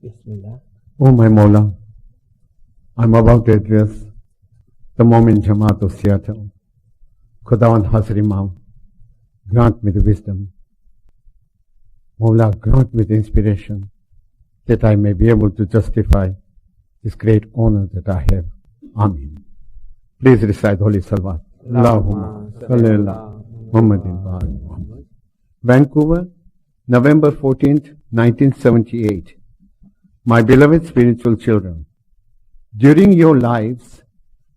Bismillah. O my Mawla, I'm about to address the Momin Jamaat of Seattle. Khudawan Hazar Imam, grant me the wisdom. Mawla, grant me the inspiration that I may be able to justify this great honor that I have. Amin. Please recite Holy Salawat. Allahumma salli ala Muhammadin wa ali Muhammad. Vancouver, November 14th, 1978. My beloved spiritual children, during your lives,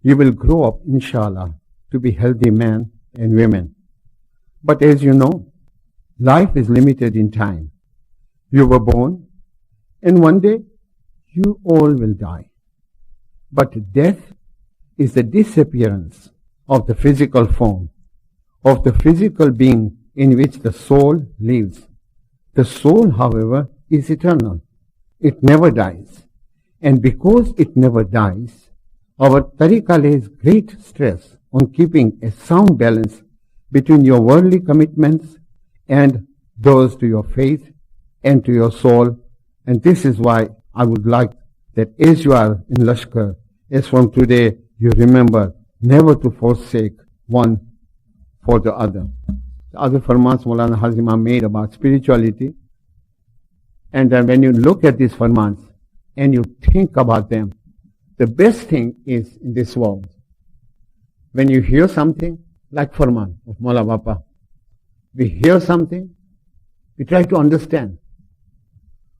you will grow up, inshallah, to be healthy men and women. But as you know, life is limited in time. You were born, and one day, you all will die. But death is the disappearance of the physical form, of the physical being in which the soul lives. The soul, however, is eternal. It never dies. And because it never dies, our tariqah lays great stress on keeping a sound balance between your worldly commitments and those to your faith and to your soul. And this is why I would like that as you are in Lashkar, as from today, you remember never to forsake one for the other. The other farmans Maulana Hazima made about spirituality. And then when you look at these farmans and you think about them, the best thing is in this world. When you hear something like farman of Maula Bapa, we hear something, we try to understand.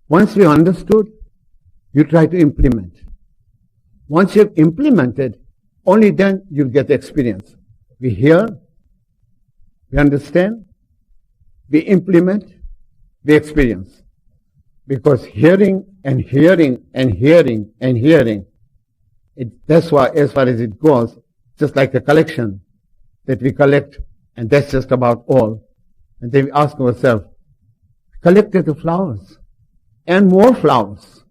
Once we understood, you try to implement. Once you've implemented, only then you'll get the experience. We hear, we understand, we implement, we experience. Because hearing and hearing and hearing and hearing, that's why as far as it goes, just like a collection that we collect, and that's just about all. And then we ask ourselves, collected the flowers, and more flowers,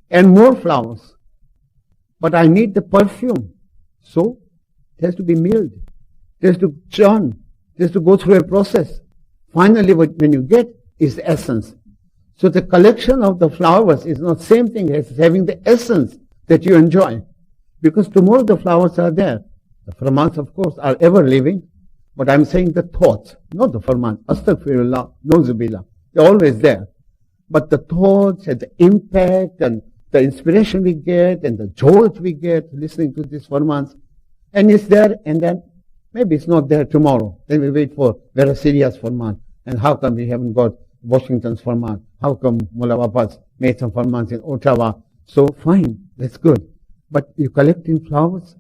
and more flowers. But I need the perfume. So, it has to be milled. It has to churn. It has to go through a process. Finally, when you get is the essence. So the collection of the flowers is not the same thing as having the essence that you enjoy. Because tomorrow the flowers are there. The farmans, of course, are ever living. But I'm saying the thoughts, not the farmans. Astaghfirullah, Nauzubillah. They're always there. But the thoughts and the impact and the inspiration we get and the jolt we get listening to these farmans. And it's there, and then maybe it's not there tomorrow. Then we wait for very serious farman. And how come we haven't got Washington's farman? How come Mullah Baba's made some farmans in Ottawa? So fine, that's good. But you collecting flowers?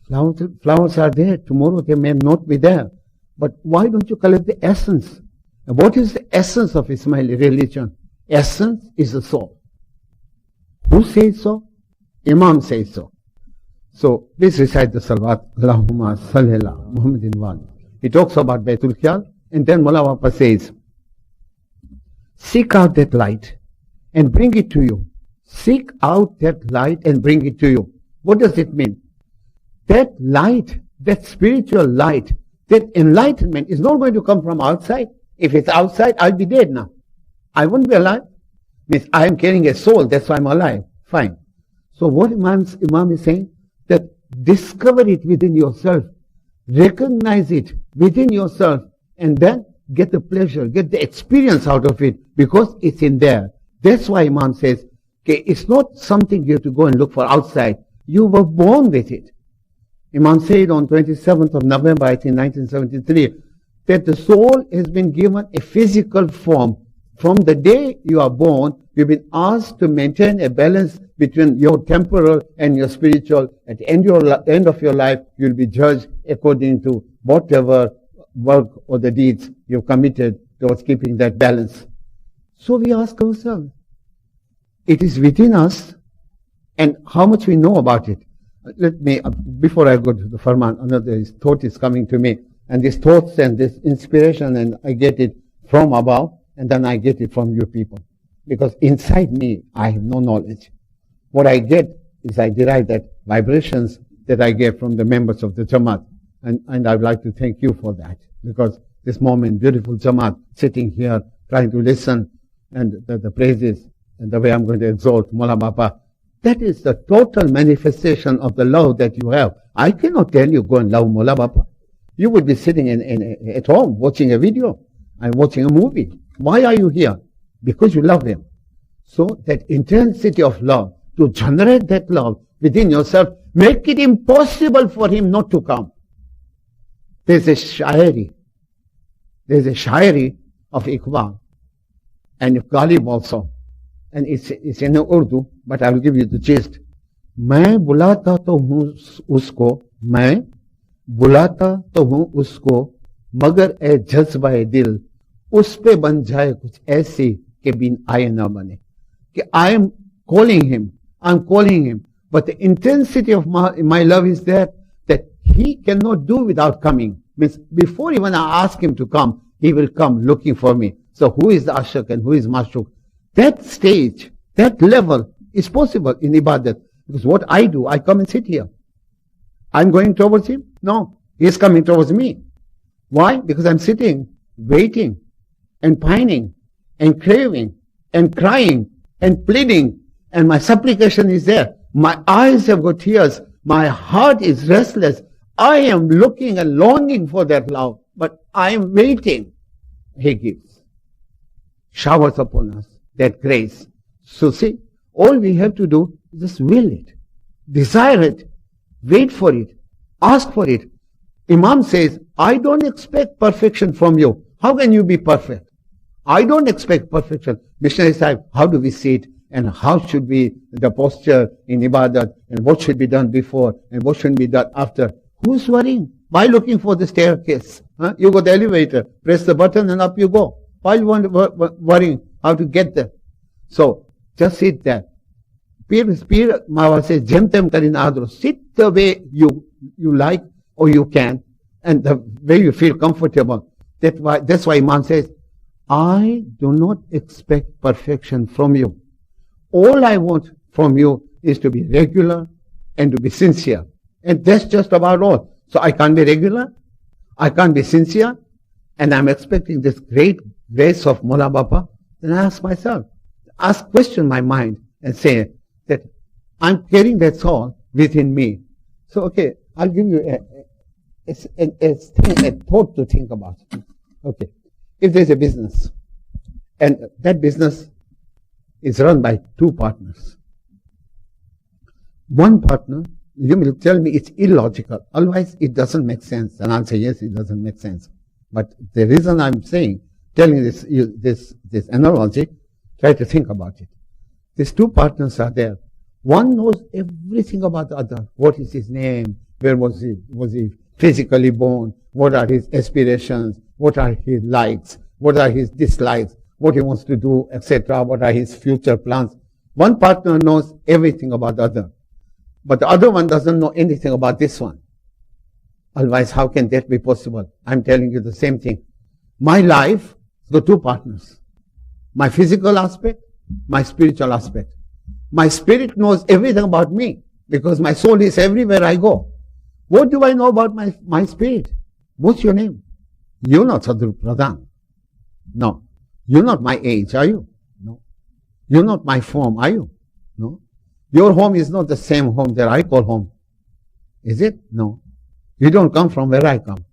Flowers are there. Tomorrow they may not be there. But why don't you collect the essence? And what is the essence of Ismaili religion? Essence is the soul. Who says so? Imam says so. So please recite the salawat. Allahumma salli ala Muhammadin wa ali. He talks about Baitul Khayal, and then Mullah Baba says, seek out that light and bring it to you. Seek out that light and bring it to you. What does it mean? That light, that spiritual light, that enlightenment is not going to come from outside. If it's outside, I'll be dead now. I won't be alive. Means I am carrying a soul, that's why I'm alive. Fine. So what Imam is saying, that discover it within yourself. Recognize it within yourself. And then get the pleasure, get the experience out of it, because it's in there. That's why Imam says, okay, it's not something you have to go and look for outside. You were born with it. Imam said on 27th of November, I think 1973, that the soul has been given a physical form. From the day you are born, you've been asked to maintain a balance between your temporal and your spiritual. At the end of your life, you'll be judged according to whatever work or the deeds you've committed towards keeping that balance. So we ask ourselves, it is within us, and how much we know about it. Let me, before I go to the Farman, another thought is coming to me, and these thoughts and this inspiration, and I get it from above, and then I get it from you people. Because inside me, I have no knowledge. What I get is I derive that vibrations that I get from the members of the Jamaat. And I would like to thank you for that. Because this moment, beautiful Jamaat, sitting here, trying to listen, and the praises and the way I'm going to exalt Mullah Baba. That is the total manifestation of the love that you have. I cannot tell you go and love Mullah Baba. You would be sitting at home watching a video and watching a movie. Why are you here? Because you love him. So that intensity of love, to generate that love within yourself, make it impossible for him not to come. There's a shairi of Iqbal and Ghalib also, and it's in Urdu, but I will give you the gist. मैं बुलाता तो हूँ उसको, मैं बुलाता तो हूँ उसको, मगर ए जज्बा दिल उस पे बन जाए कुछ ऐसी के बिन आए न बने. I am calling him, but the intensity of my love is there that he cannot do without coming. Means before even I ask him to come, he will come looking for me. So who is the ashaq and who is mashuk? That stage, that level is possible in ibadat. Because what I do, I come and sit here. I'm going towards him? No, he is coming towards me. Why? Because I'm sitting, waiting, and pining, and craving, and crying, and pleading, and my supplication is there. My eyes have got tears. My heart is restless. I am looking and longing for that love, but I am waiting. He gives. Showers upon us that grace. So see, all we have to do is just will it, desire it, wait for it, ask for it. Imam says, I don't expect perfection from you. How can you be perfect? I don't expect perfection. Missionary Sahib, how do we sit? And how should be the posture in ibadat? And what should be done before? And what should be done after? Who's worrying? Why looking for the staircase? Huh? You go to the elevator, press the button and up you go. Why you want worrying how to get there? So, just sit there. Pir Mawa says, Jemtem Karin Adro. Sit the way you like or you can, and the way you feel comfortable. That's why Imam says, I do not expect perfection from you. All I want from you is to be regular and to be sincere. And that's just about all. So I can't be regular, I can't be sincere, and I'm expecting this great grace of Mullah Baba. Then I ask myself, question my mind and say that I'm carrying that soul within me. So okay, I'll give you a thought to think about. Okay, if there's a business, and that business is run by two partners. One partner, you will tell me it's illogical, otherwise it doesn't make sense, and I'll say yes, it doesn't make sense. But the reason I'm telling this analogy, try to think about it. These two partners are there. One knows everything about the other. What is his name? Where was he? Was he physically born? What are his aspirations? What are his likes? What are his dislikes? What he wants to do, etc. What are his future plans? One partner knows everything about the other. But the other one doesn't know anything about this one. Otherwise, how can that be possible? I'm telling you the same thing. My life, the two partners. My physical aspect, my spiritual aspect. My spirit knows everything about me because my soul is everywhere I go. What do I know about my spirit? What's your name? You're not Sadruddin Pradhan. No. You're not my age, are you? No. You're not my form, are you? No. Your home is not the same home that I call home. Is it? No. You don't come from where I come.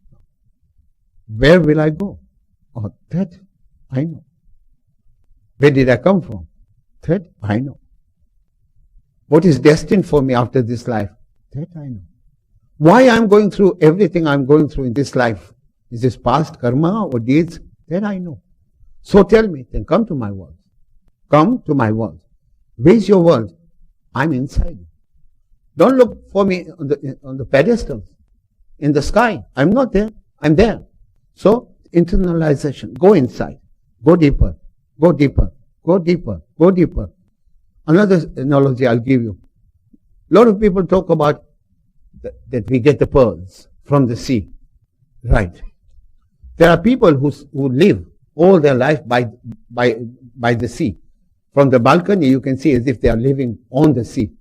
Where will I go? Oh, that I know. Where did I come from? That I know. What is destined for me after this life? That I know. Why I'm going through everything I'm going through in this life? Is this past karma or deeds? That I know. So tell me, then come to my world. Come to my world. Where's your world? I'm inside. Don't look for me on the pedestals, in the sky. I'm not there. I'm there. So, internalization. Go inside. Go deeper. Go deeper. Go deeper. Go deeper. Another analogy I'll give you. A lot of people talk about that we get the pearls from the sea. Right. There are people who live all their life by the sea. From the balcony, you can see as if they are living on the sea.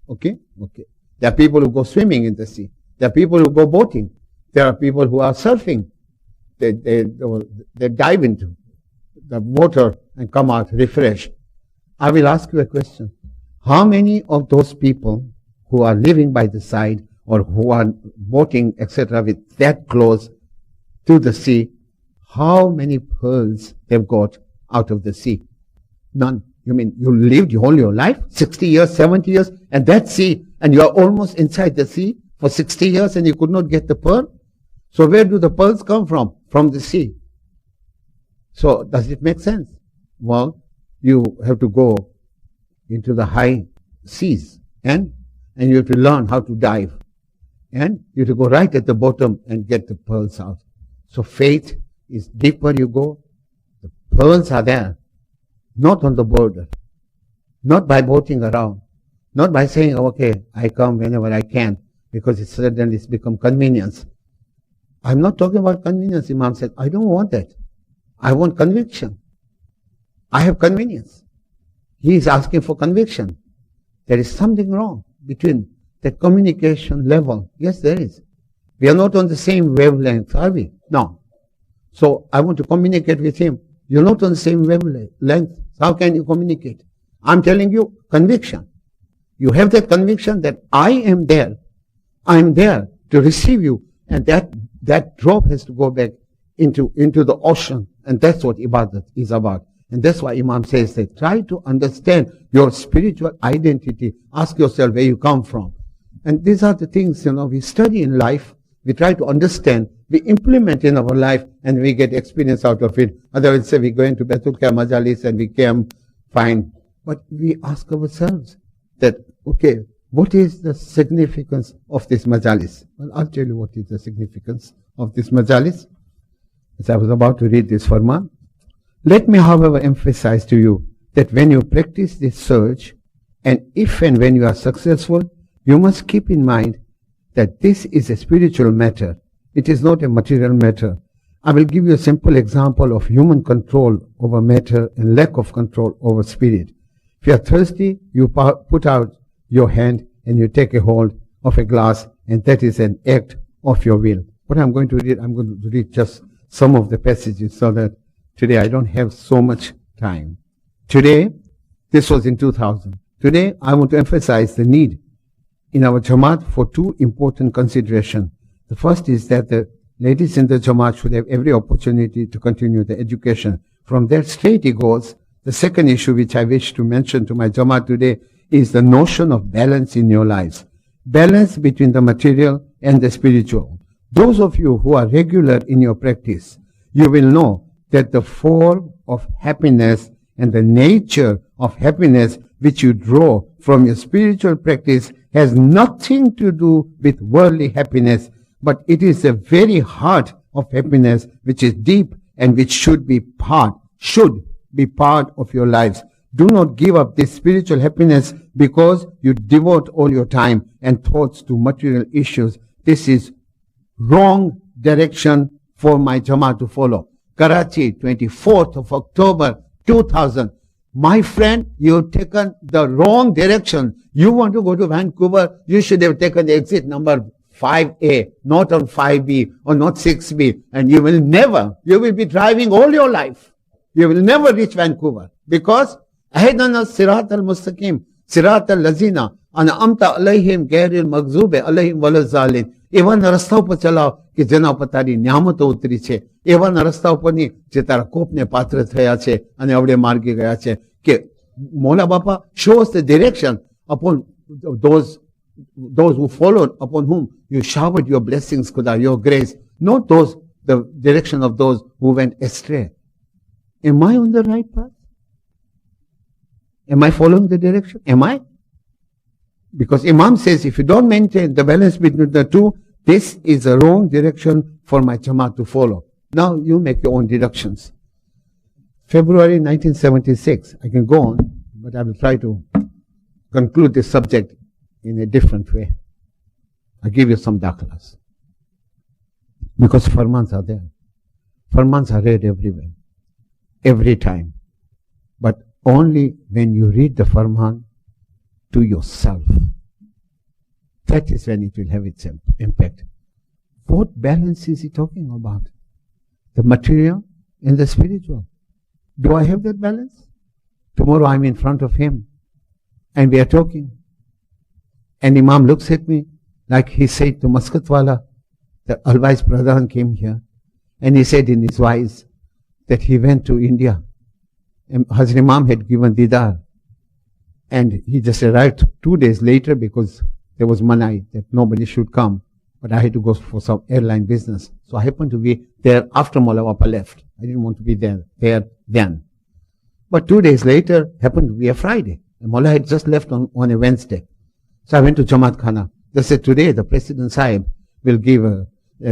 Okay? Okay. There are people who go swimming in the sea. There are people who go boating. There are people who are surfing. They dive into the water and come out refreshed. I will ask you a question. How many of those people who are living by the side or who are boating, etc., with that close to the sea, how many pearls they've got out of the sea? None. You mean you lived all your life, 60 years, 70 years, and that sea, and you are almost inside the sea for 60 years and you could not get the pearl? So where do the pearls come from? From the sea. So does it make sense? Well, you have to go into the high seas and you have to learn how to dive. And you have to go right at the bottom and get the pearls out. So faith is deeper you go, the pearls are there, not on the border, not by boating around, not by saying, okay, I come whenever I can, because it's suddenly it's become convenience. I'm not talking about convenience, Imam said. I don't want that. I want conviction. I have convenience. He is asking for conviction. There is something wrong between that communication level. Yes, there is. We are not on the same wavelength, are we? No. So I want to communicate with him. You're not on the same wavelength. How can you communicate? I'm telling you, conviction. You have that conviction that I am there. I am there to receive you. And that drop has to go back into the ocean. And that's what ibadat is about. And that's why Imam says that try to understand your spiritual identity. Ask yourself where you come from. And these are the things, we study in life. We try to understand. We implement in our life and we get experience out of it. Otherwise, say we go into Baitul Majalis and we came fine. But we ask ourselves that, okay, what is the significance of this Majalis? Well, I'll tell you what is the significance of this Majalis. As I was about to read this Farman. Let me, however, emphasize to you that when you practice this search, and if and when you are successful, you must keep in mind that this is a spiritual matter. It is not a material matter. I will give you a simple example of human control over matter and lack of control over spirit. If you are thirsty, you put out your hand and you take a hold of a glass, and that is an act of your will. What I'm going to read just some of the passages so that today I don't have so much time. Today, this was in 2000. Today, I want to emphasize the need in our Jamaat for two important considerations. The first is that the ladies in the Jamaat should have every opportunity to continue the education. From there straight it goes. The second issue which I wish to mention to my Jamaat today is the notion of balance in your lives. Balance between the material and the spiritual. Those of you who are regular in your practice, you will know that the form of happiness and the nature of happiness which you draw from your spiritual practice has nothing to do with worldly happiness, but it is the very heart of happiness which is deep and which should be part of your lives. Do not give up this spiritual happiness because you devote all your time and thoughts to material issues. This is wrong direction for my Jamaat to follow. Karachi, 24th of October, 2000. My friend, you've taken the wrong direction. You want to go to Vancouver, you should have taken the exit number 5A, not on 5B or not 6B. And you will be driving all your life. You will never reach Vancouver because Ahdana Sirat al-Mustaqim, Sirat al-Lazina, An'amta alayhim gairil maghzube alayhim walazalin. એવાના રસ્તા ઉપર ચલાવ કે જેના ઉપર તારી નિયામતો ઉતરી છે, એવાના રસ્તા ઉપરની જે તારા કોપને પાત્ર થયા છે અને અવડે માર્ગે ગયા છે, કે મોલા બાપા show us the direction upon those who followed, upon whom you showered your blessings, Khuda, your grace, not the direction of those who went astray. Am I on the right path? Am I following the direction? Am I? Because Imam says, if you don't maintain the balance between the two, this is a wrong direction for my Jamaat to follow. Now you make your own deductions. February 1976, I can go on, but I will try to conclude this subject in a different way. I'll give you some daklas. Because farmans are there. Farmans are read everywhere, every time. But only when you read the farman to yourself. That is when it will have its impact. What balance is he talking about? The material and the spiritual. Do I have that balance? tomorrow I'm in front of him and we are talking. And Imam looks at me like he said to Maskatwala, the Alwaaz Pradhan came here and he said in his Waez that he went to India. And Hazrat Imam had given Didar. And he just arrived 2 days later because there was manai that nobody should come. But I had to go for some airline business. So I happened to be there after Mullah Bapa left. I didn't want to be there then. But 2 days later happened to be a Friday. And Mullah had just left on a Wednesday. So I went to Jamaat Khana. They said today the President Sahib will give a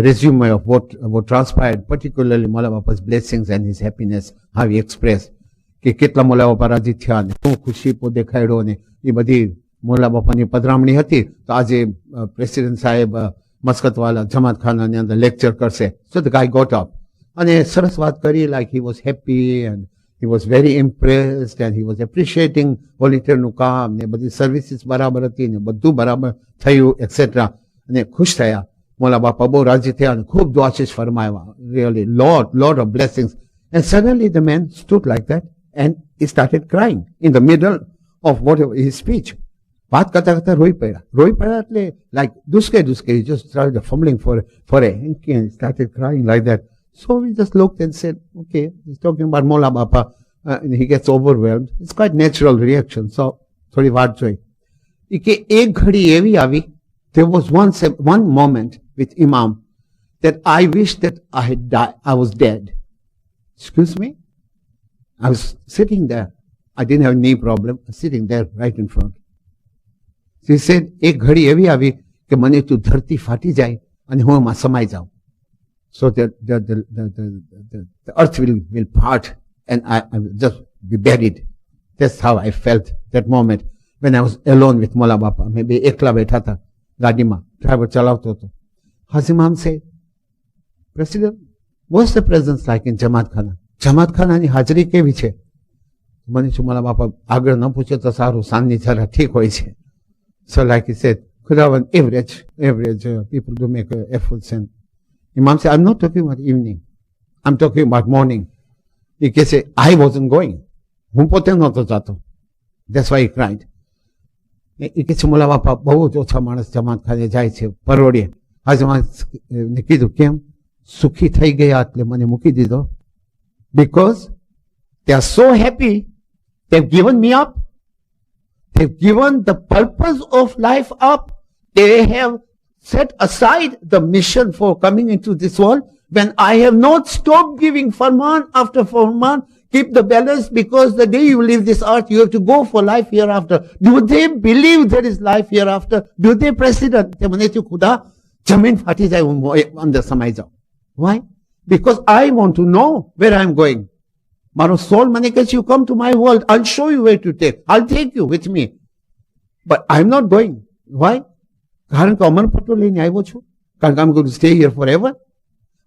resume of what transpired, particularly Mullah Bapa's blessings and his happiness, how he expressed. કે કેટલા મોલા બાપા રાજી થયા ને શું ખુશી પો દેખાડ્યો ને એ બધી મોલા બાપાની પધરામણી હતી. તો આજે પ્રેસિડેન્ટ સાહેબ મસ્કતવાલા જમાત ખાનાની અંદર લેક્ચર કરશે. So the guy got up અને સરસ વાત કરી, like he was happy and he was very impressed and he was appreciating વોલેન્ટિયરનું કામ ને બધી સર્વિસીસ બરાબર હતી ને બધું બરાબર થયું એટસેટ્રા અને ખુશ થયા. મોલા બાપા બહુ રાજી થયા અને ખૂબ દુઆશીષ ફરમાવ્યા. Really lot of blessings. And suddenly the man stood like that. And he started crying in the middle of whatever his speech. વાત કરતા કરતા રોઈ પડ્યા એટલે like duske, he just started fumbling for a hanky and started crying like that. So we just looked and said, okay, he's talking about Mola Bapa and he gets overwhelmed. It's quite natural reaction. So થોડી વાત જોઈ કે એક ઘડી એવી આવી, there was one moment with Imam that I wished that I had died, I was dead. Excuse me? I was sitting there. I didn't have a knee problem. I was sitting there right in front. So he said, એક ઘડી એવી આવી કે મને તું ધરતી ફાટી જાય અને હું એમાં સમાઈ જાઉં. So the earth will part and I will just be buried. That's how I felt that moment when I was alone with Mola Bapa. Maybe એકલા બેઠા હતા ગાડીમાં, ડ્રાઈવર ચલાવતો હતો. Hazrat Imam said, President, what's the presence like in Jamaat Khana? જમાત ખાનાની હાજરી કેવી છે? મને શું મારા બાપા આગળ ન પૂછે તો સારું, સાંજની જરા ઠીક હોય છે. So like he said, could have an average, people do make efforts. And Imam said, I'm not talking about evening. I'm talking about morning. He can say, I wasn't going. હું પોતે નહોતો જાતો. That's why he cried. એ કે છે મોલા બાપા બહુ જ ઓછા માણસ જમાત ખાને જાય છે પરોડીએ. આજે મેં કીધું કેમ? સુખી થઈ ગયા એટલે મને મૂકી દીધો. Because they are so happy, they've given me up. They've given the purpose of life up. They have set aside the mission for coming into this world. When I have not stopped giving farman after farman, keep the balance, because the day you leave this earth, you have to go for life hereafter. Do they believe there is life hereafter? Do they, President? Why? Because I want to know where I'm going. Maro soul manikas, you come to my world, I'll show you where to take. I'll take you with me. But I'm not going. Why? I'm going to stay here forever.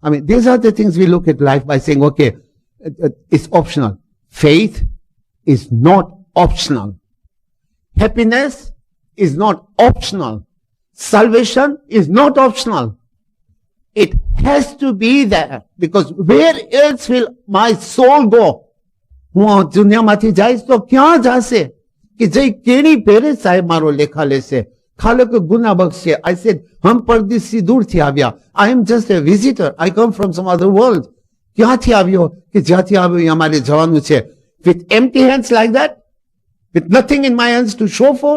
I mean, these are the things we look at life by saying, okay, it's optional. Faith is not optional. Happiness is not optional. Salvation is not optional. It has to be there, because where else will my soul go? હું દુનિયામાંથી જઈશ તો ક્યાં જશે? કે જઈ કેણી પહેરે સાહેબ મારો લેખા લેશે? ખાલક ગુના બક્ષે. I said, હમ પરદેશી દૂરથી આવ્યા. I am just a visitor. I come from some other world. ક્યાંથી આવ્યો? કે જ્યાંથી આવ્યો એ અમારે જવાનું છે. With empty hands like that? With nothing in my hands to show for?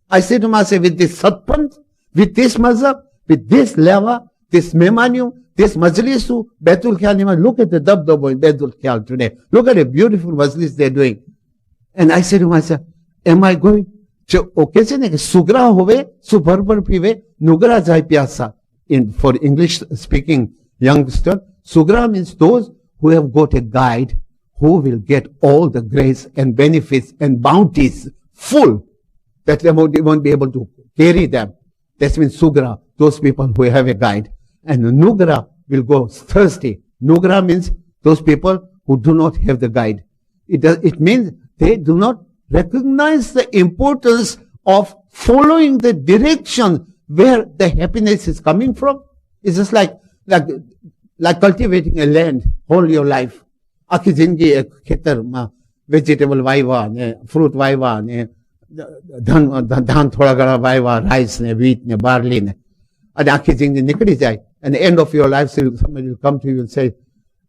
I said to myself, with this satpanth, with this mazhab, with this leva, this memanium, this majlisu, Baitul Khayal, look at the dabdabo in Baitul Khayal today. Look at the beautiful majlis they're doing. And I said to myself, am I going? Okay, sugra hove, subarbar pive, nugra jai pyasa. For English speaking youngster, sugra means those who have got a guide who will get all the grace and benefits and bounties full, that they won't be able to carry them. That means sugra, those people who have a guide. And nugra will go thirsty. Nugra means those people who do not have the guide. It means they do not recognize the importance of following the direction where the happiness is coming from. It's just like cultivating a land all your life. આખી જિંદગી એક ખેતરમાં vegetable વાવ્યા ને fruit વાવ્યા ને ધાન થોડા ઘણા વાવ્યા, રાઈસ ને વીટ ને બાર્લી ને, અને આખી જિંદગી નીકળી જાય. And the end of your life, somebody will come to you and say,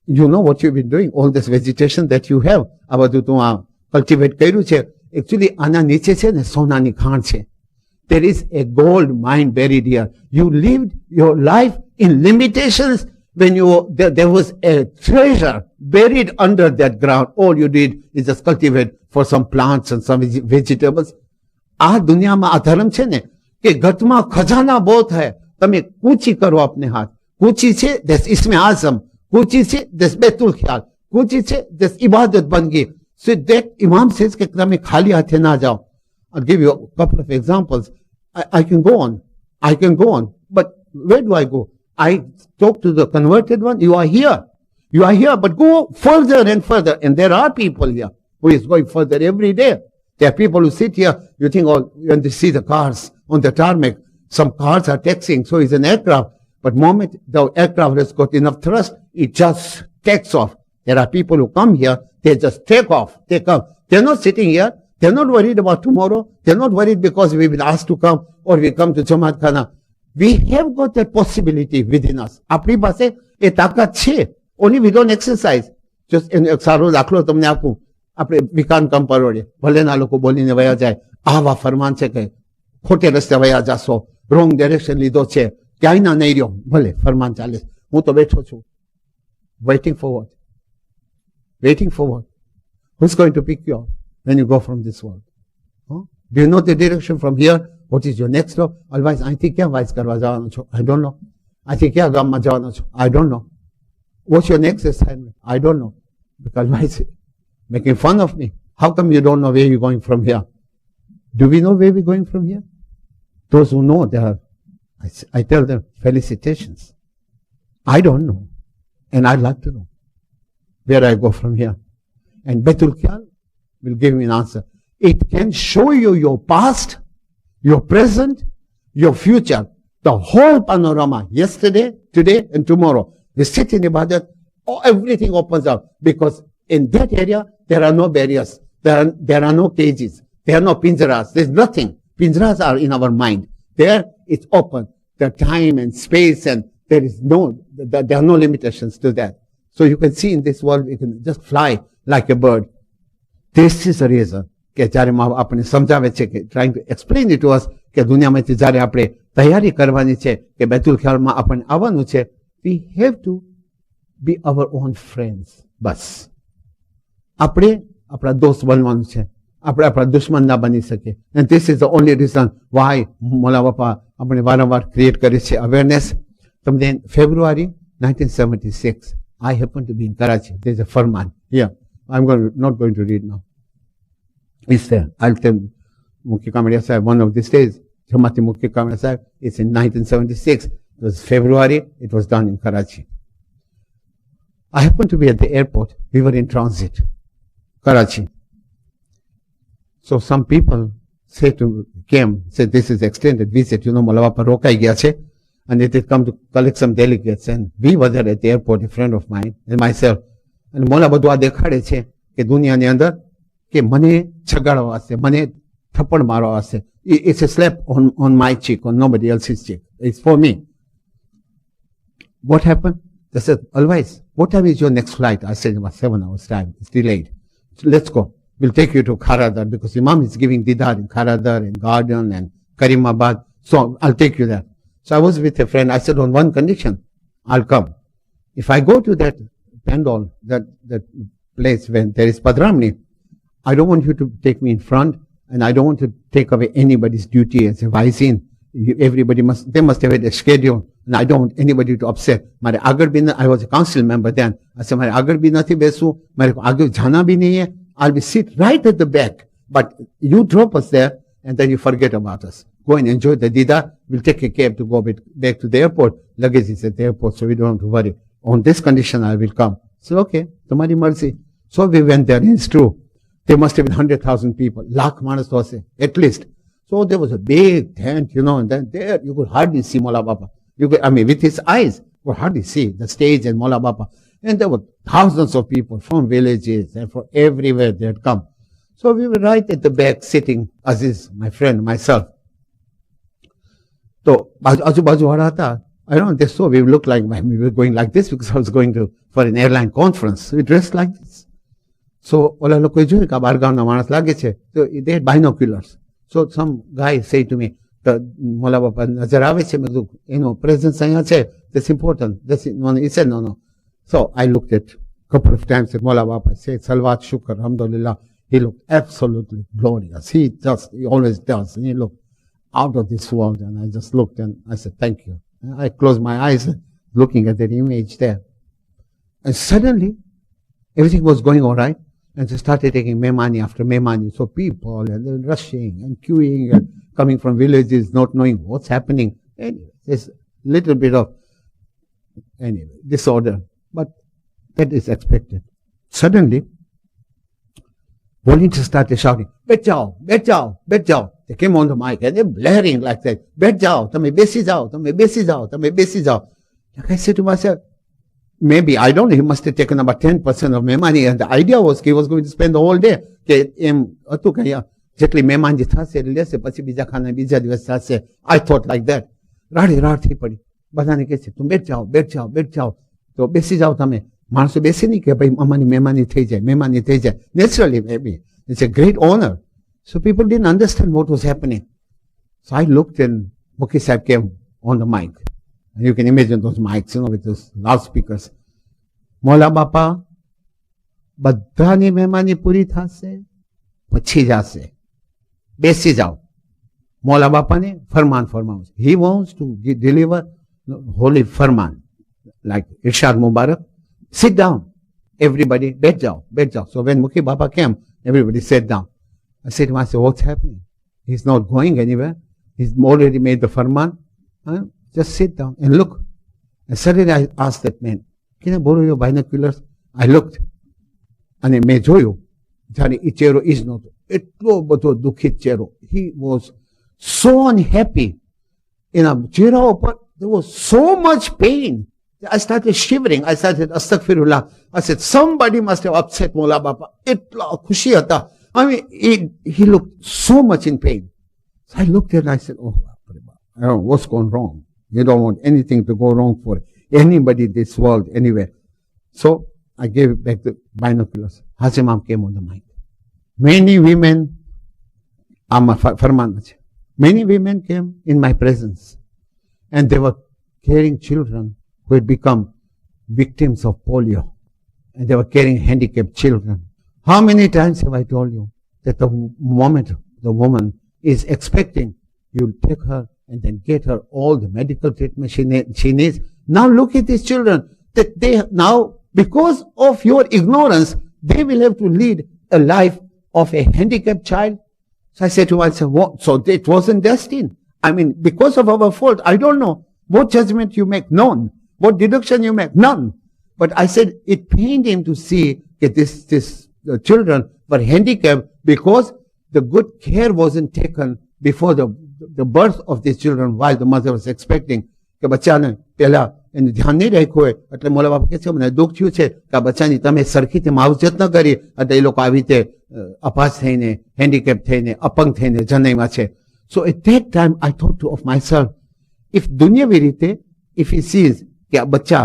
you know what you've been doing, all this vegetation that you have, આ બધું તું આ કલ્ટિવેટ કર્યું છે, એકચ્યુઅલી આના નીચે છે ને સોનાની ખાણ છે. There is a gold mine buried here. You lived your life in limitations when there was a treasure buried under that ground. All you did is just cultivate for some plants and some vegetables. આ દુનિયામાં આ ધર્મ છે ને કે ઘટમાં ખજાના बहुत है. તમે કૂચી કરો अपने हाथ. કૂચી છે દસ इसमें आजम, કૂચી છે દસ बैतुल ख्याल, કૂચી છે દસ इबादत बन गई. So that Imam says કે તમે ખાલી હાથે ના જાઓ. I'll give you a couple of examples. I can go on, but where do I go? I talk to the converted one. You are here, but go further and further. And there are people here who is going further every day. There are people who sit here, you think, oh, when they see the cars on the tarmac, some cars are taxiing, so it's an aircraft. But moment the aircraft has got enough thrust, it just takes off. There are people who come here, they just take off. They come. They're not sitting here. They're not worried about tomorrow. They're not worried because we've been asked to come or we come to Jamaat Khana. We have got that possibility within us. આપણી પાસે એ તાકાત છે. Only we don't exercise. Just એક સારો દાખલો તમને આપું. આપણે વિકાન કમ પરોડે. ભલેના લોકો બોલીને વયા જાય. આવા ફરમાન છે કે ખોટે રસ્તે વયા જાશો. રોંગ ડાયરેક્શન લીધો છે. ક્યાંય ના નહીં રહ્યો. ભલે ફરમાન ચાલે. હું તો બેઠો છું. Waiting for what? Who's going to pick you up when you go from this world? Huh? Do you know the direction from here? What is your next stop? Alwaaz, અહીંથી ક્યાં વાઇઝ કરવા જવાનો છો? I don't know. અહીંથી ક્યાં ગામમાં જવાનો છો? I don't know. What's your next assignment? I don't know. Because Alwaaz making fun of me. How come you don't know where you're going from here? Do we know where we're going from here? Those who know, I tell them, felicitations. I don't know. And I'd like to know where I go from here. And Baitul Khayal will give me an answer. It can show you your past, your present, your future, the whole panorama, yesterday, today, and tomorrow. We sit in Ibadat, everything opens up, because in that area, there are no barriers. There are no cages. There are no pinjaras. There's nothing. Pinjaras are in our mind. There, it's open. The time and space, and there are no limitations to that. So you can see in this world, you can just fly like a bird. This is the reason કે જ્યારે આપણે સમજાવે છે કે trying to explain it to us કે દુનિયામાંથી જ્યારે આપણે તૈયારી કરવાની છે કે બૈતુલ ખ્યાલમાં આપણને આવવાનું છે, we have to be our own friends. બસ આપણે આપણા દોસ્ત બનવાનું છે. આપણે આપણા દુશ્મન ના બની શકીએ. And this is the only reason why મોલા બાપા આપણે વારંવાર ક્રિએટ કરે છે અવેરનેસ. તમને February 1976, I happen to be in Karachi. There's a farman here. I'm not going to read now. It's there. I'll tell Mukhi Kamadia Sahib one of these days. Jamati Mukhi Kamadia Sahib. It's in 1976. It was February. It was done in Karachi. I happened to be at the airport. We were in transit, Karachi. So some people said this is extended visit. You know, Malawapa rokai gaya che. And it had come to collect some delegates. And we were there at the airport, a friend of mine and myself. And Mola Badua dekhade che ke dunia ni andar કે મને છગાડવા હશે, મને થપ્પડ મારવા હશે. It's a slap on my cheek, on nobody else's cheek. It's for me. What happened? They said, Alwaaz, what time is your next flight? I said, about 7 hours time. It's delayed. So let's go. We'll take you to Kharadar because Imam is giving Didar in Kharadar and Garden and Karimabad. So I'll take you there. So I was with a friend. I said, on one condition, I'll come. If I go to that pandal, that place when there is Padramni, I don't want you to take me in front, and I don't want to take away anybody's duty as a Waezin. They must have a schedule, and I don't want anybody to upset. I was a council member then. I said, I'll be sit right at the back, but you drop us there, and then you forget about us. Go and enjoy the Dida. We'll take a cab to go back to the airport. Luggage is at the airport, so we don't have to worry. On this condition, I will come. So, okay, Tumhari mercy. So we went there, and it's true. There must have been 100,000 people. Lakh manas wase, at least. So there was a big tent, you know, and then there you could hardly see Mola Bapa. With his eyes, you could hardly see the stage and Mola Bapa. And there were thousands of people from villages and from everywhere they had come. So we were right at the back sitting, Aziz, my friend, myself. So, I don't know, they saw we looked like, we were going like this because I was going for an airline conference. We dressed like this. So, they had binoculars. So some guy said to me, Mola Bapa, presence, that's important. He said, no. So I looked at a couple of times at Mola Bapa. I said, Salawat, Shukr, Alhamdulillah. He looked absolutely glorious. He always does. And he looked out of this world. And I just looked and I said, thank you. And I closed my eyes looking at that image there. And suddenly, everything was going all right. And they started taking Memani after Memani. So people, and they're rushing and queuing and coming from villages, not knowing what's happening. Anyway, there's a little bit of, disorder. But that is expected. Suddenly, volunteers started shouting, Bet jao, bet jao, bet jao. They came on the mic and they're blaring like that. Bet jao, tame besi jao, tame besi jao, tame besi jao. Like I said to myself, maybe, I don't know, he must have taken about 10% of Memani, and the idea was he was going to spend the whole day. I thought like that. Naturally, maybe. It's a great honor. So people didn't understand what was happening. So I looked and Mukhi Sahib came on the mic. And you can imagine those mics, with those loudspeakers. Mola Bapa, bધાની મહેમાની પૂરી થશે, પછી જાશે. બેસી જાઓ. Mola Bapa ne farman farmaus. He wants to deliver holy farman, like Irshad Mubarak. Sit down. Everybody, bet jao, bet jao. So when Mukhi Bapa came, everybody sat down. I said to myself, what's happening? He's not going anywhere. He's already made the farman. Just sit down and look. And suddenly I asked that man, can I borrow your binoculars? I looked. And મેં જોયું, જ્યારે એ ચહેરો is not. એટલો બધો દુઃખિત ચહેરો. He was so unhappy. એના ચહેરા ઉપર, there was so much pain. I started shivering. I started, astaghfirullah. I said, somebody must have upset Mola Bapa. એટલા ખુશી હતા. I mean, he looked so much in pain. So I looked at it and I said, oh, I don't know what's gone wrong. You don't want anything to go wrong for anybody in this world, anywhere. So I gave back the binoculars. Hazimam came on the mic. Many women, many women came in my presence. And they were carrying children who had become victims of polio. And they were carrying handicapped children. How many times have I told you that the moment the woman is expecting, you'll take her and then get her all the medical treatment she needs. Now look at these children, that they now, because of your ignorance, they will have to lead a life of a handicapped child. So I said to myself, what? So it wasn't destined. I mean, because of our fault, I don't know what judgment you make, none. What deduction you make, none. But I said, it pained him to see that the children were handicapped because the good care wasn't taken before the birth of these children while the mother was expecting. કે બચ્ચાને પહેલા એને ધ્યાન નહીં રાખ્યું હોય એટલે મોલા બાપ કહે છે મને દુઃખ થયું છે કે આ બચ્ચાની તમે સરખી રીતે માવજત ન કરી એટલે એ લોકો આવી રીતે અપાસ થઈને હેન્ડીકેપ થઈને અપંગ થઈને જન્મ્યા છે. So at that time I thought of myself, if દુનિયાવી રીતે if he sees કે આ બચ્ચા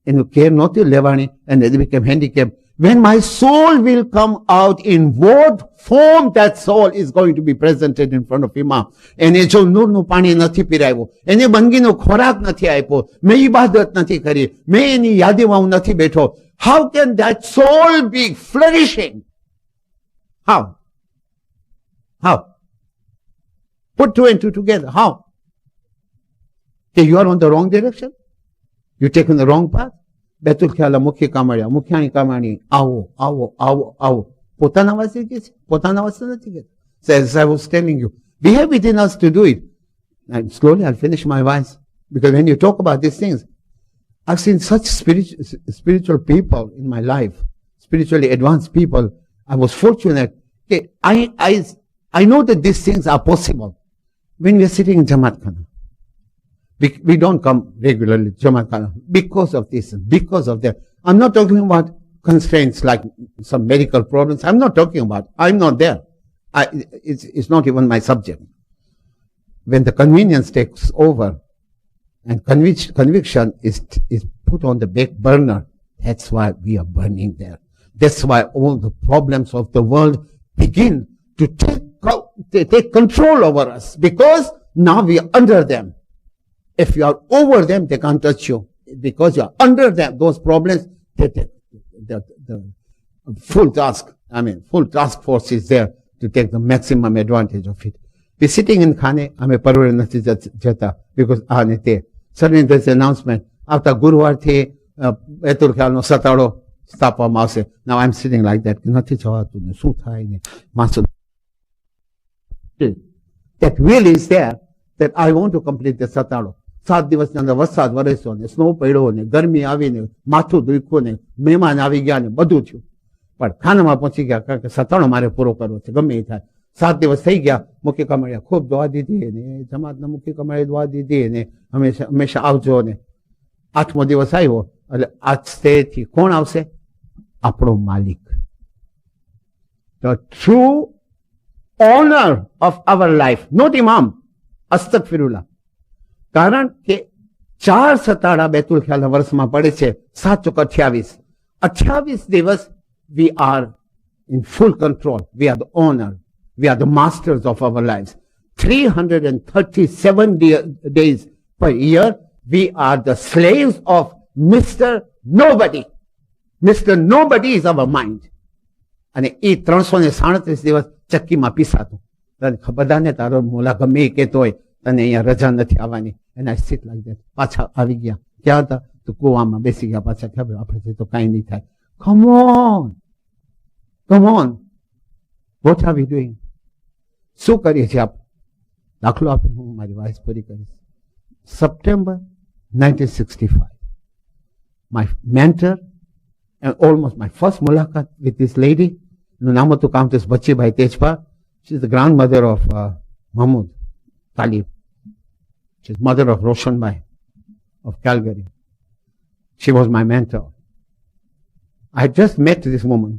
એનું કેર નહોતી લેવાની and they became handicapped, when my soul will come out, in what form that soul is going to be presented in front of him. એને જો નૂરનું પાણી નથી પીરાવ્યું, એને બંગીનો ખોરાક નથી આપ્યો, મેં ઇબાદત નથી કરી, મેં એની યાદીમાં હું નથી બેઠો, how can that soul be flourishing? How? Put two and two together. How? Okay, you are on the wrong direction. You're taking the wrong path. Baitul Khayal મુખ્ય કામળિયા, મુખ્યાની કામણી, આવો. પોતાના વાસે કે છે, પોતાના વાસે નથી કે. So as I was telling you, we have within us to do it. And slowly I'll finish my voice. Because when you talk about these things, I've seen such spiritual people in my life, spiritually advanced people. I was fortunate. Okay, I know that these things are possible. When we are sitting in Jamaat Khana, we don't come regularly to Jamaat Khana because of this, because of that. I'm not talking about constraints like some medical problems. I'm not talking about. I'm not there. It's not even my subject. When the convenience takes over and conviction is put on the back burner, that's why we are burning there. That's why all the problems of the world begin to take control over us, because now we are under them. If you are over them, they can't touch you. Because you are under them, those problems, the full task force is there to take the maximum advantage of it. We're sitting in Khane, parwar nathi jata, because suddenly there's an announcement, after Guruvar the Baitul Khayal no Sataro સ્થાપવામાં આવશે. Now I'm sitting like that. નથી જવાતું ને શું થાય ને માસુદ. That will is there that I want to complete the સતાડો. 7 દિવસની અંદર વરસાદ વરસ્યો ને સ્નો પડ્યો ને ગરમી આવીને માથું દુખ્યું ને મહેમાન આવી ગયા ને બધું થયું. પણ ખાનામાં પહોંચી ગયા કારણ કે સતાડો મારે પૂરો કરવો છે ગમે એ થાય. 7 દિવસ થઈ ગયા. મુખ્ય કમાળિયા ખૂબ દુઆ દીધી ને જમાતના મુખ્ય કમાળિયા દુઆ દીધી ને હંમેશા આવજો ને 8મો દિવસ આવ્યો એટલે આજથી કોણ આવશે? આપણો માલિક. The true honor of our life, not imam. અસ્તગફિરુલ્લાહ. કારણ કે 4 સતાડા બેતુલ ખ્યાલના વર્ષમાં પડે છે. 7 ચોક 28. 28 દિવસ we are in full control. We are the owner. We are the masters of our lives. 337 days per year, we are the slaves of Mr. Nobody. Mr. Nobody is our mind. અને એ 337 દિવસ ચક્કીમાં પીસાતું. બધાને તારો મોલા ગમે એ કહેતો હોય તને અહીંયા રજા નથી આવવાની. And I sit like that. પાછા આવી ગયા. ક્યાં હતા? તો કુવામાં બેસી ગયા. પાછા ખબર આપણેથી તો કાંઈ નહીં થાય. Come on. Come on. What are we doing? શું કરીએ છીએ આપણે? દાખલો આપે હું મારી વાત પૂરી કરીશ. September 1965. My mentor and almost my first mulaqat with this lady, નું નામ હતું countess બચ્ચીભાઈ તેજપા. She is the grandmother of Mahmoud Talib. She is mother of Roshanbai of Calgary. She was my mentor. I had just met this woman.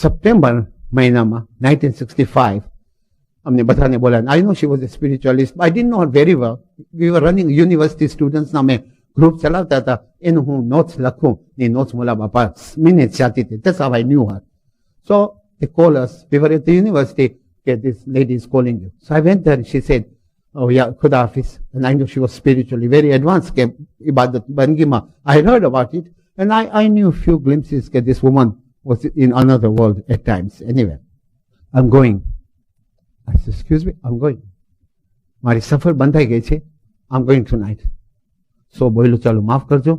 September મહિનામાં 1965. અમને બધાને બોલાવ્યા. I know she was a spiritualist, but I didn't know her very well. We were running university students ના મેં group ચલાવતા હતા. એનું હું નોટ્સ લખું ને નોટ્સ મોલા બાપા મિનિટ જાતી હતી. That's how I knew her. So they called us. We were at the university. Okay, this lady is calling you. So I went there and she said, oh yeah, Khuda Hafiz. And I knew she was spiritually very advanced. Ibadat Bangima. I had heard about it. And I knew a few glimpses that this woman was in another world at times. Anyway, I'm going. I said, excuse me, I'm going. મારી સફર બંધાઈ ગઈ છે. I'm going tonight. So બોલ્યું ચાલો માફ કરજો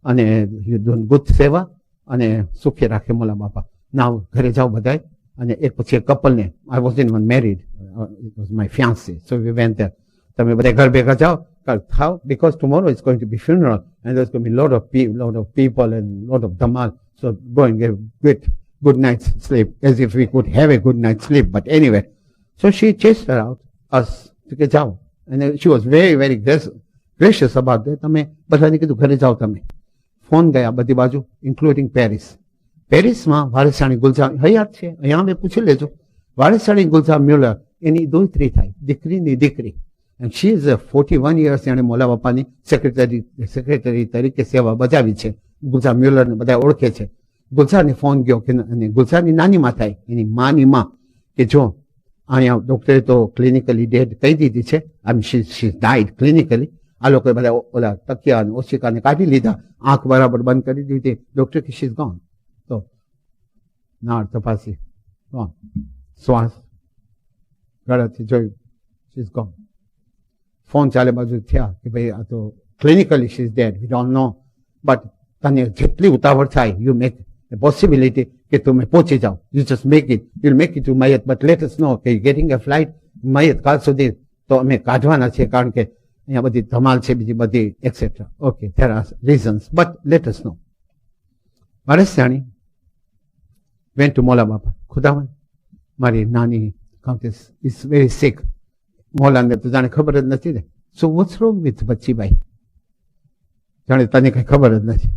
અને you doing good સેવા અને સુખી રાખે મોલા બાપા. Now ઘરે જાઓ બધાય અને એક પછી એક કપલને. I wasn't even married. It was my fiancé. So we went there. તમે બધા ઘર ભેગા જાઓ ખાઓ because tomorrow it's going to be funeral and there's going to be lot of people and lot of dhamal. So go and get good night's sleep, as if we could have a good night's sleep. But anyway, so she chased her out, us, to get out. And she was very, very gracious about that. તમે બધાને કીધું ઘરે જાઓ તમે. Phone ગયા બધી બાજુ, including Paris. પેરિસમાં વારસાણી ગુલઝાર હયાત છે. અહીંયા અમે પૂછી લેજો. વારસાણી ગુલઝાર મ્યુલર એની દોસ્ત્રી થાય, દીકરીની દીકરી. And she is 41 years એને મોલા બાપાની સેક્રેટરી તરીકે સેવા બજાવી છે. ગુલઝાર મ્યુલરને બધા ઓળખે છે. ગુલઝારને ફોન ગયો કે અને ગુલઝારની નાની માં થાય એની માની માં કે જો અહીંયા ડોક્ટરે તો ક્લિનિકલી ડેડ કહી દીધી છે. I mean she died clinically. આ લોકોએ બધા ઓલા તકિયા અને ઓશિકાને કાઢી લીધા. આંખ બરાબર બંધ કરી દીધી. ડોક્ટર કે શી ઇઝ ગોન. તો નાળ તપાસી ગોન. શ્વાસ ગળાથી જોયું શી ઇઝ ગોન. ફોન ચાલે બાજુ થયા કે ભાઈ આ તો clinically she is dead. We don't know. But તને જેટલી ઉતાવળ થાય યુ મેક the possibility કે તમે પહોંચી જાઓ. You just make it. You'll make it to Mayat, but let us know કે getting a flight Mayat કાલ સુધી તો અમે કાઢવાના છે કારણ કે અહીંયા બધી ધમાલ છે બીજી બધી etc. Okay, there are reasons, but let us know. વારસાણી went to મોલા બાપા. ખુદાવંદ મારી નાની countess is very sick. મોલાને તો જાણે ખબર જ નથી ને. So what's wrong with બચ્ચીભાઈ? જાણે તને કઈ ખબર જ નથી.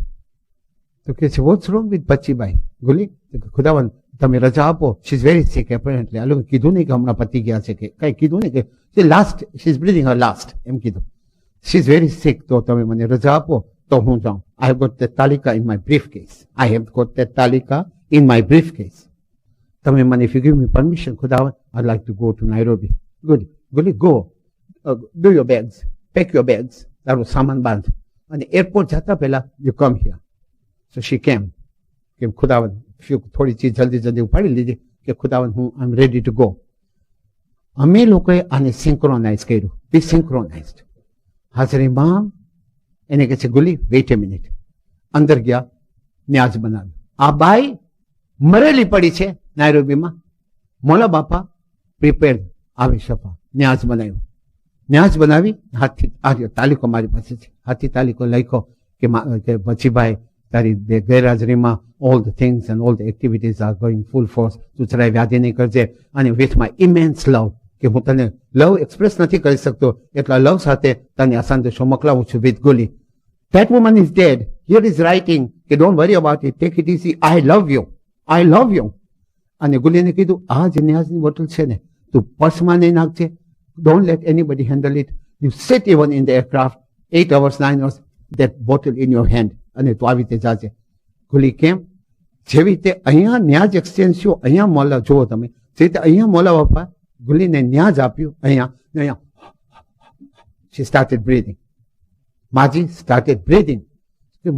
તો કે છે વોટ્સ રોંગ વિથ બચ્ચીબાઈ ગુલી? ખુદાવંદ તમે રજા આપો, શી ઇઝ વેરી સિક એપરેન્ટલી. આ લોકો કીધું નહીં કે હમણાં પતી ગયા છે કે કઈ કીધું નહીં કે last she is breathing her last એમ કીધું. શી ઇઝ વેરી સિક, તો તમે મને રજા આપો તો હું જાઉં. આઈ હેવ ગોટ ધેટ તાલિકા in my briefcase. I have got that તાલિકા ઇન માય બ્રીફ કેસ. તમે મને if you give me permission, ખુદાવંદ, I'd like to go to Nairobi. Good. Good. Go. Do your bags. Pack your bags. તારું સામાન બાંધ અને airport જતા પહેલા you come here. So she came. કે ખુદાવંદ થોડી ચીજ જલ્દી ઉપાડી લીધી કે ખુદાવંદ હું આઈ એમ રેડી ટુ ગો. અમે લોકોએ આને સિંક્રોનાઇઝ કર્યું, ડિસિંક્રોનાઇઝડ. હાજરીમાં એને કહે છે ગુલી વેઇટ એ મિનિટ. અંદર ગયા, ન્યાજ બનાવ્યું. આ બાઈ મરેલી પડી છે નાયરોબીમાં. મોલા બાપા પ્રિપેર્ડ, આવે સફા, ન્યાજ બનાવ્યું. ન્યાજ બનાવી હાથથી આ તાલીકો મારી પાસે છે, હાથથી તાલીકો લખ્યો કે બચીભાઈ તારી ગેરહાજરીમાં all the things and all the activities are going full force. તું જરાય વ્યાધિ નહીં કરજે. અને with my immense love, કે હું તને લવ એક્સપ્રેસ નથી કરી શકતો એટલા લવ સાથે તને આ સંદેશો મોકલાવું છું with Guli. That woman is dead. Here is writing કે don't worry about it, take it easy, I love you, I love you. અને ગુલીને કીધું આ જે ન્યાજની બોટલ છે ને તું પર્સમાં નહીં નાખજે, don't let anybody handle it. You sit even in the aircraft 8 hours 9 hours, that bottle in your hand, અને તું આવી રીતે જાજે. ગુલી કેમ? જેવી રીતે અહીંયા ન્યાજ એક્સચેન્જ થયો, અહીંયા મોલા જુઓ તમે, જે રીતે અહીંયા મોલા બાપા ગુલીને ન્યાજ આપ્યું, અહીંયા she started breathing. માજી started breathing.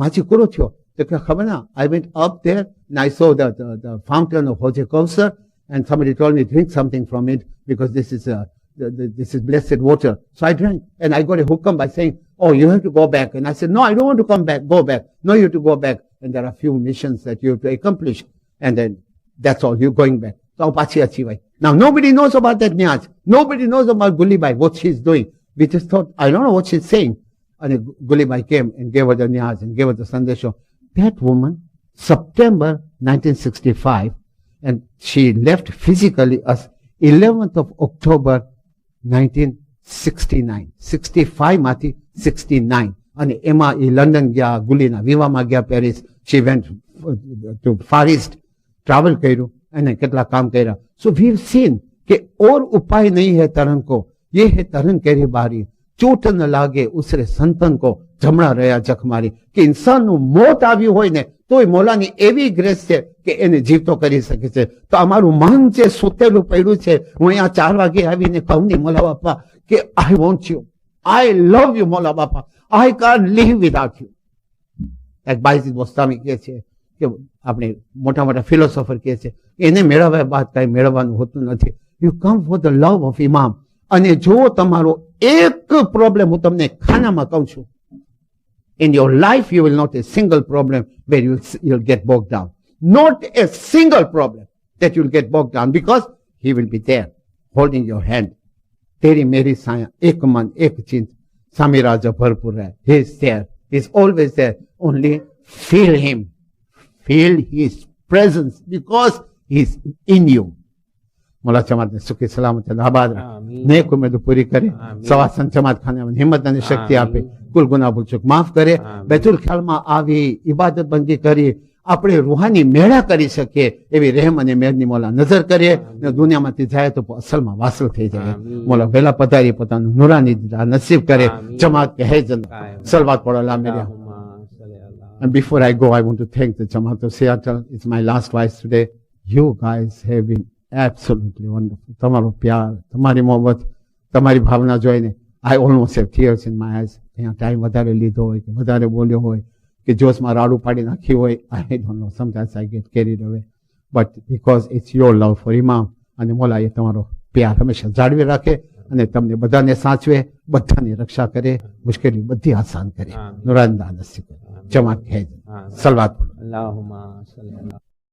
માજી પૂરો થયો તો કે ખબર ના, I went up there and I saw the fountain of Hoje Kausar and somebody told me drink something from it because this is blessed water. So I drank and I got a hukam by saying, oh, you have to go back. And I said, no, I don't want to come back, go back. No, you have to go back. And there are few missions that you have to accomplish. And then that's all, you're going back. So pachi achivai. Now nobody knows about that nyaj. Nobody knows about Gulibai, what she's doing. We just thought, I don't know what she's saying. And Gulibai came and gave her the nyaj and gave her the sandesho. That woman, September 1965, and she left physically as 11th of October 1969. 65 માંથી 69. અને એમાં એ London ગયા, ગુલીના વિવાહમાં ગયા Paris. she went to Far East, travel કર્યું અને કેટલા કામ કર્યા. So we've seen કે और उपाय नहीं है तरन को, ये है तरन केरी बारी. चोट न लागे उसरे संतन को, જમણા રહ્યા જખ મારી. કે ઇન્સાનનું મોત આવ્યું હોય ને તોય મોલાની એવી ગ્રેસ છે કે એને જીવતો કરી શકે છે. તો અમારું મન છે સુતેલું પડ્યું છે. હું અહીંયા 4 વાગે આવીને કહું ની મોલા બાપા કે I want you, I love you Mola Bapa, I can't live without you. એક બાઈજી બોસ્તામી કહે છે કે આપણે મોટા મોટા ફિલોસોફર કહે છે એને મેળવ્યા બાદ કાંઈ મેળવવાનું હોતું નથી. You come for the love of imam. અને જો તમારો એક પ્રોબ્લેમ હું તમને ખાનામાં કહું છું, in your life you will not a single problem where you'll get bogged down. Not a single problem that you'll get bogged down, because he will be there holding your hand. तेरी मेरी साया एक मन एक चिंत, स्वामी राजा भरपूर है. He is there. He is always there. Only feel him. Feel his presence because he is in you. मोला जमात ने सुखी सलामत आबाद नेक उम्मीद पूरी करे. सवासन जमात खाने में हिम्मत અને શક્તિ આપે. કુલ ગુના ભૂલ ચૂક માફ કરે. બેતુલ ખ્યાલમાં આવી ઇબાદત બંદી કરી આપણે રૂહાની મેળા કરી શકીએ એવી રહેમ અને મેરની મોલા નજર કરીએ. દુનિયામાંથી જાય તો અસલમાં વાસલ થઈ જાય. મોલા વહેલા પધારી પોતાનું નુરાની નસીબ કરે. જમાત કહે જન સલવાત પડો લા મેરિયા. And before I go, I want to thank the Jamaat of Seattle. It's my last voice today. You guys have been absolutely wonderful. તમારો પ્યાર, તમારી મોહબ્બત, તમારી ભાવના જોઈને I almost have tears in my eyes. અહીંયા ટાઈમ વધારે લીધો હોય કે વધારે બોલ્યો હોય કે જોશમાં રાડું પાડી નાખ્યું હોય, I don't know, sometimes I get carried away. But because it's your love for Imam, અને મોલા એ તમારો પ્યાર હંમેશા જાળવી રાખે અને તમને બધાને સાચવે, બધાની રક્ષા કરે, મુશ્કેલી બધી આસાન કરે. નુરાનદાન નસીબ કરે. જમાત કહે સલવાત. અલ્લાહુમ્મા સલ્લી અલા